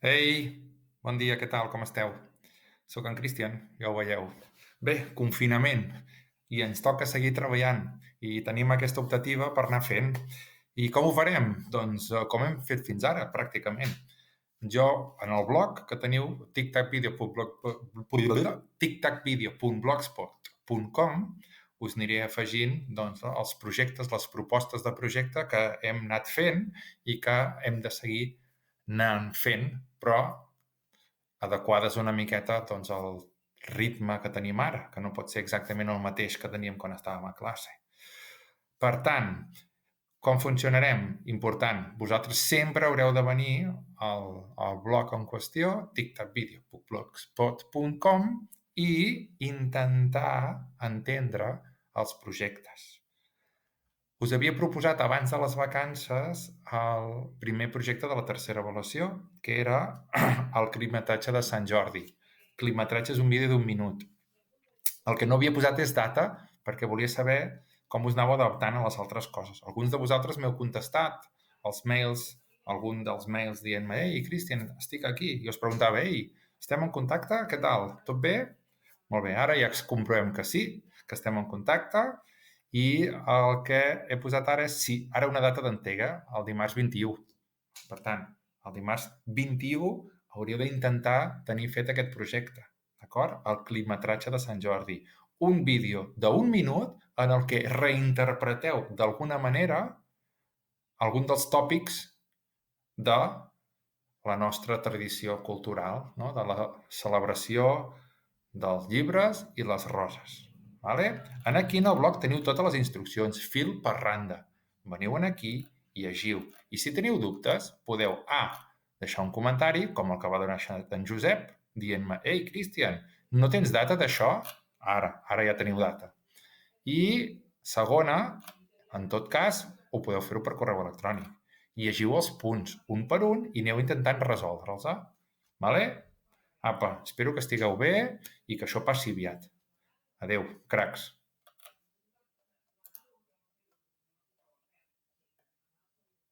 Ei, bon dia, què tal, com esteu? Soc en Cristian, ja ho veieu. Bé, confinament, i ens toca seguir treballant, i tenim aquesta optativa per anar fent. I com ho farem? Doncs com hem fet fins ara, pràcticament. Jo, en el blog que teniu, tictacvideo.blogspot.com, us aniré afegint doncs, els projectes, les propostes de projecte que hem anat fent i que hem de seguir anant fent, però adequades una miqueta doncs, al ritme que tenim ara, que no pot ser exactament el mateix que teníem quan estàvem a classe. Per tant, com funcionarem? Important, vosaltres sempre haureu de venir al blog en qüestió, tictacvideo.blogspot.com, i intentar entendre els projectes. Us havia proposat abans de les vacances el primer projecte de la tercera avaluació, que era el climatratge de Sant Jordi. Climatratge és un vídeo d'1 minut. El que no havia posat és data, perquè volia saber com us anàveu adaptant a les altres coses. Alguns de vosaltres m'heu contestat els mails, algun dels mails dient-me «Ei, Cristian, estic aquí». I us preguntava «Ei, estem en contacte? Què tal? Tot bé?» Molt bé, ara ja comprovem que sí, que estem en contacte, i el que he posat ara és sí, ara una data d'entrega, el dimarts 21. Per tant, el dimarts 21 hauríeu d'intentar tenir fet aquest projecte, d'acord? El climatratge de Sant Jordi. Un vídeo d'1 minut en el que reinterpreteu d'alguna manera algun dels tòpics de la nostra tradició cultural, no? De la celebració dels llibres i les roses. Vale? Aquí en el blog teniu totes les instruccions, fil per randa. Veniu aquí i llegiu. I si teniu dubtes, podeu deixar un comentari, com el que va donar en Josep, dient-me «Ei, Cristian, no tens data d'això?» Ara ja teniu data. I segona, en tot cas, ho podeu fer-ho per correu electrònic. Llegiu els punts un per un i aneu intentant resoldre'ls. Vale? Apa, espero que estigueu bé i que això passi aviat. Adeu, cracs.